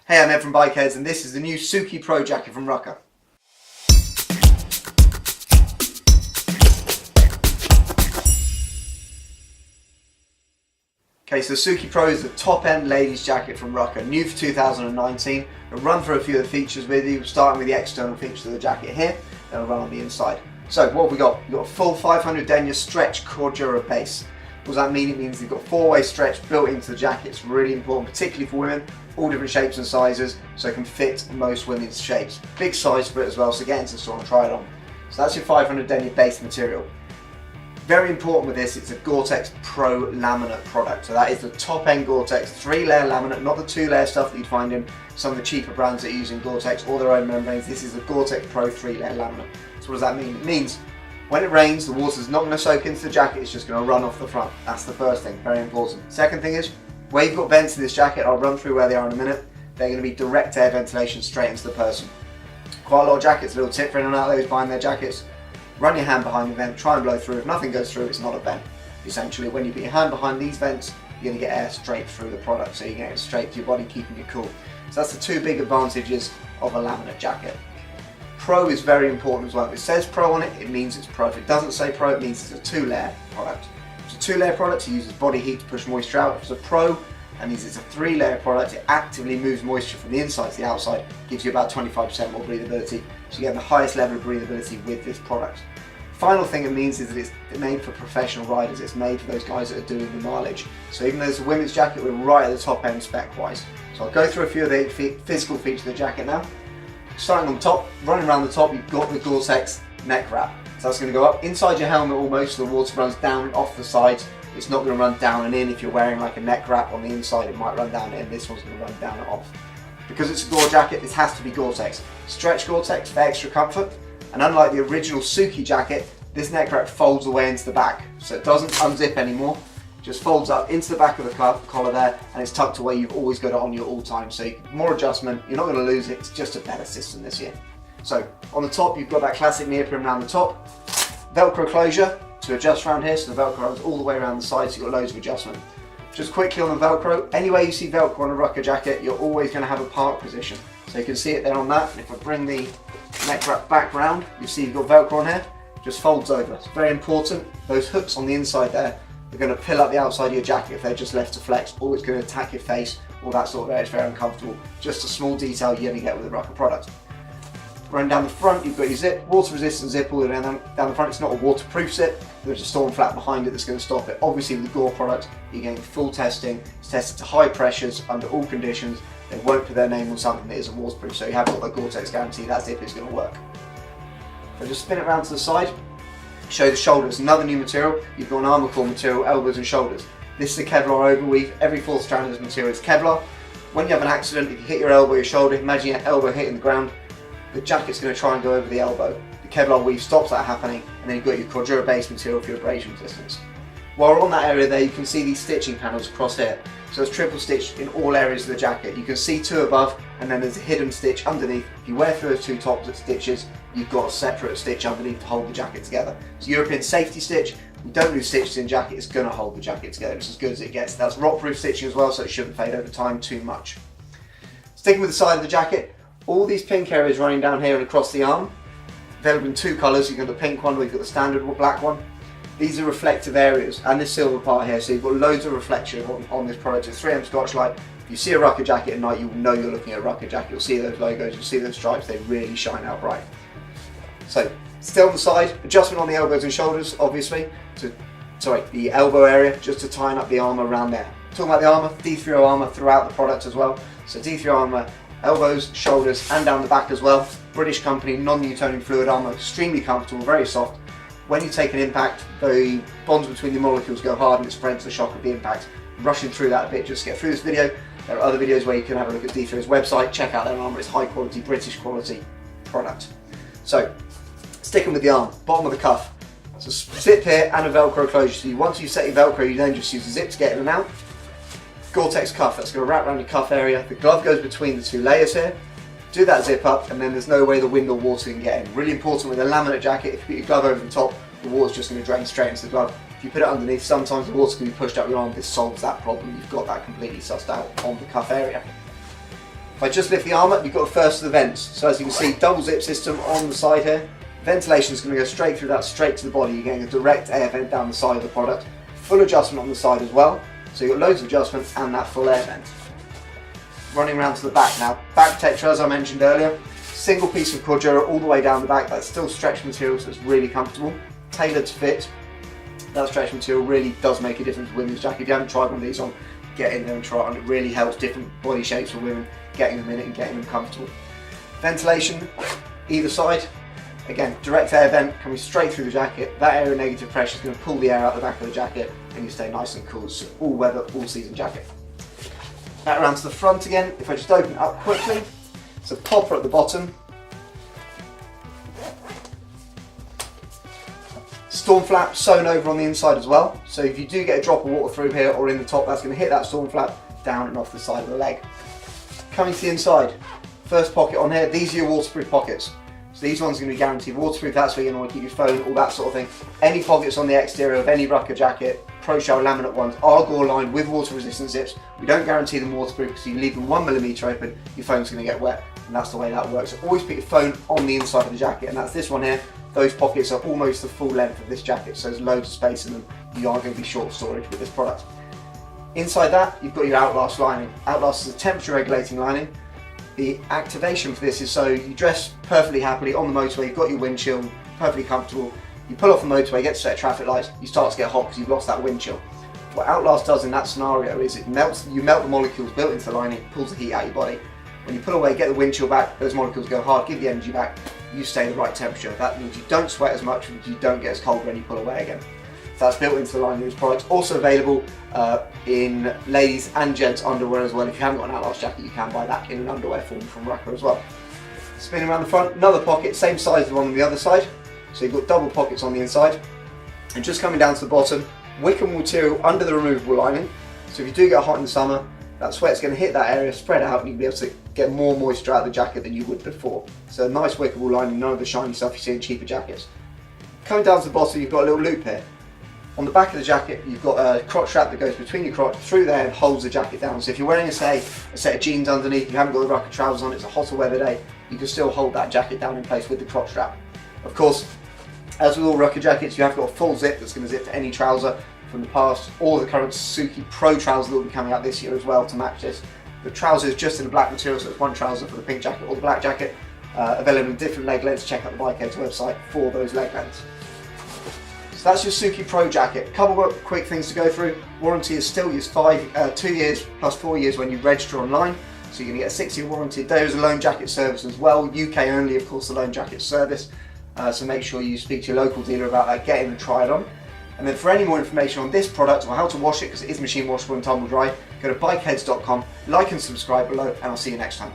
Hey, I'm Ed from Bikerheadz and this is the new Suki Pro Jacket from RUKKA. Okay, so the Suki Pro is the top-end ladies jacket from RUKKA, new for 2019. I'll run through a few of the features with you, starting with the external features of the jacket here, then I'll run on the inside. So what have we got? We've got a full 500 denier stretch cordura base. What does that mean? It means you've got four-way stretch built into the jacket. It's really important, particularly for women, all different shapes and sizes, so it can fit most women's shapes. Big size for it as well, so get into the store and try it on. So that's your 500 denier base material. Very important with this, it's a Gore-Tex Pro laminate product. So that is the top-end Gore-Tex 3-layer laminate, not the 2-layer stuff that you'd find in some of the cheaper brands that are using Gore-Tex or their own membranes. This is the Gore-Tex Pro 3-layer laminate. So what does that mean? It means when it rains, the water's not going to soak into the jacket, it's just going to run off the front. That's the first thing, very important. Second thing is, where you've got vents in this jacket, I'll run through where they are in a minute, they're going to be direct air ventilation straight into the person. Quite a lot of jackets, a little tip for anyone out there who's buying their jackets, run your hand behind the vent, try and blow through. If nothing goes through, it's not a vent. Essentially, when you put your hand behind these vents, you're going to get air straight through the product, so you get it straight to your body, keeping it cool. So that's the two big advantages of a laminate jacket. Pro is very important as well. If it says Pro on it, it means it's Pro. If it doesn't say Pro, it means it's a 2-layer product. If it's a 2-layer product, it uses body heat to push moisture out. If it's a Pro, that means it's a 3-layer product. It actively moves moisture from the inside to the outside, gives you about 25% more breathability. So you get the highest level of breathability with this product. Final thing it means is that it's made for professional riders. It's made for those guys that are doing the mileage. So even though it's a women's jacket, we're right at the top end spec-wise. So I'll go through a few of the physical features of the jacket now. Starting on top, running around the top, you've got the Gore-Tex neck wrap. So that's going to go up inside your helmet almost, so the water runs down off the sides. It's not going to run down and in. If you're wearing like a neck wrap on the inside, it might run down and in. This one's going to run down and off. Because it's a Gore jacket, this has to be Gore-Tex. Stretch Gore-Tex for extra comfort. And unlike the original Suki jacket, this neck wrap folds away into the back. So it doesn't unzip anymore. It just folds up into the back of the collar there, and it's tucked away. You've always got it on you all the time. So more adjustment, you're not going to lose it. It's just a better system this year. So on the top, you've got that classic neoprene around the top. Velcro closure to adjust around here, so the Velcro runs all the way around the side, so you've got loads of adjustment. Just quickly on the Velcro, anywhere you see Velcro on a RUKKA jacket, you're always going to have a park position. So you can see it there on that, and if I bring the neck wrap back round, you see you've got Velcro on here, just folds over. It's very important. Those hooks on the inside there are going to pill up the outside of your jacket if they're just left to flex, or it's going to attack your face, all that sort of area. It's very uncomfortable. Just a small detail you only get with a RUKKA product. Running down the front, you've got your zip, water resistant zip all the way down the front. It's not a waterproof zip, there's a storm flap behind it that's going to stop it. Obviously with the Gore product, you're getting full testing. It's tested to high pressures under all conditions. They won't put their name on something that isn't waterproof, so you have got the Gore-Tex guarantee that zip is going to work. So just spin it around to the side, show the shoulders, another new material. You've got an armour core material, elbows and shoulders. This is a Kevlar overweave. Every fourth strand of this material is Kevlar. When you have an accident, if you hit your elbow or your shoulder, imagine your elbow hitting the ground, the jacket's going to try and go over the elbow. The Kevlar weave stops that happening, and then you've got your cordura base material for your abrasion resistance. While we're on that area there, you can see these stitching panels across here. So it's triple stitched in all areas of the jacket. You can see two above, and then there's a hidden stitch underneath. If you wear through those two top stitches, you've got a separate stitch underneath to hold the jacket together. It's a European safety stitch. We don't lose stitches in jacket, it's going to hold the jacket together. It's as good as it gets. That's rock-proof stitching as well, so it shouldn't fade over time too much. Sticking with the side of the jacket, all these pink areas running down here and across the arm, available in two colours. You've got the pink one or you've got the standard black one. These are reflective areas, and this silver part here, so you've got loads of reflection on this product. It's 3M Scotch Light. If you see a RUKKA jacket at night, you'll know you're looking at a RUKKA jacket. You'll see those logos, you'll see those stripes, they really shine out bright. So, still on the side, adjustment on the elbows and shoulders, obviously. The elbow area, just to tighten up the armour around there. Talking about the armour, D3O armour throughout the product as well. So D3O armour, elbows, shoulders, and down the back as well. British company, non-Newtonian fluid armour, extremely comfortable, very soft. When you take an impact, the bonds between the molecules go hard and it spreads the shock of the impact. I'm rushing through that a bit just to get through this video. There are other videos where you can have a look at D3O's website, check out their armour. It's high quality, British quality product. So, sticking with the arm, bottom of the cuff. So zip here and a Velcro closure. So once you set your Velcro, you then just use the zip to get in and out. Gore-Tex cuff, that's going to wrap around your cuff area. The glove goes between the two layers here. Do that zip up, and then there's no way the wind or water can get in. Really important with a laminate jacket, if you put your glove over the top, the water's just going to drain straight into the glove. If you put it underneath, sometimes the water can be pushed up your arm. This solves that problem. You've got that completely sussed out on the cuff area. If I just lift the arm up, you've got the first of the vents. So as you can see, double zip system on the side here. Ventilation is going to go straight through that, straight to the body. You're getting a direct air vent down the side of the product. Full adjustment on the side as well. So you've got loads of adjustment and that full air vent. Running around to the back now. Back protector, as I mentioned earlier. Single piece of Cordura all the way down the back. That's still stretch material, so it's really comfortable. Tailored to fit. That stretch material really does make a difference with women's jacket. If you haven't tried one of these on, get in there and try it on. It really helps different body shapes for women, getting them in it and getting them comfortable. Ventilation, either side. Again, direct air vent coming straight through the jacket. That air of negative pressure is going to pull the air out the back of the jacket and you stay nice and cool. It's all weather, all season jacket. Back around to the front again. If I just open it up quickly, it's a popper at the bottom. Storm flap sewn over on the inside as well. So if you do get a drop of water through here or in the top, that's going to hit that storm flap down and off the side of the leg. Coming to the inside, first pocket on here, these are your waterproof pockets. So these ones are going to be guaranteed waterproof, that's where you're going to want to keep your phone, all that sort of thing. Any pockets on the exterior of any RUKKA jacket, Pro Shell laminate ones, are gore lined with water resistant zips. We don't guarantee them waterproof because you leave them 1mm open, your phone's going to get wet, and that's the way that works. So always put your phone on the inside of the jacket, and that's this one here. Those pockets are almost the full length of this jacket, so there's loads of space in them. You aren't going to be short of storage with this product. Inside that, you've got your Outlast lining. Outlast is a temperature regulating lining. The activation for this is so you dress perfectly happily on the motorway, you've got your wind chill, perfectly comfortable. You pull off the motorway, get to set traffic lights, you start to get hot because you've lost that wind chill. What Outlast does in that scenario is you melt the molecules built into the lining, pulls the heat out of your body. When you pull away, get the wind chill back, those molecules go hard, give the energy back, you stay the right temperature. That means you don't sweat as much and you don't get as cold when you pull away again. So that's built into the lining of this product. Also available in ladies and gents underwear as well. If you haven't got an Outlast jacket, you can buy that in an underwear form from RUKKA as well. Spinning around the front, another pocket, same size as the one on the other side. So you've got double pockets on the inside. And just coming down to the bottom, Wickham material under the removable lining. So if you do get hot in the summer, that sweat's going to hit that area, spread out, and you'll be able to get more moisture out of the jacket than you would before. So a nice wickable lining, none of the shiny stuff you see in cheaper jackets. Coming down to the bottom, you've got a little loop here. On the back of the jacket, you've got a crotch strap that goes between your crotch, through there, and holds the jacket down. So if you're wearing a set of jeans underneath, you haven't got the RUKKA trousers on, it's a hotter weather day, you can still hold that jacket down in place with the crotch strap. Of course, as with all RUKKA jackets, you have got a full zip that's going to zip to any trouser from the past, or the current Suki Pro trouser that will be coming out this year as well to match this. The trouser is just in the black material, so it's one trouser for the pink jacket or the black jacket. Available in different leg lengths. Check out the Bikerheadz website for those leg lengths. So that's your Suki Pro Jacket. A couple of quick things to go through. Warranty is still 2 years plus 4 years when you register online. So you're going to get a 6-year warranty. There is a loan jacket service as well. UK only, of course, the loan jacket service. So make sure you speak to your local dealer about that, get in and try it on. And then for any more information on this product or how to wash it, because it is machine washable and tumble dry, go to bikerheadz.com, like and subscribe below, and I'll see you next time.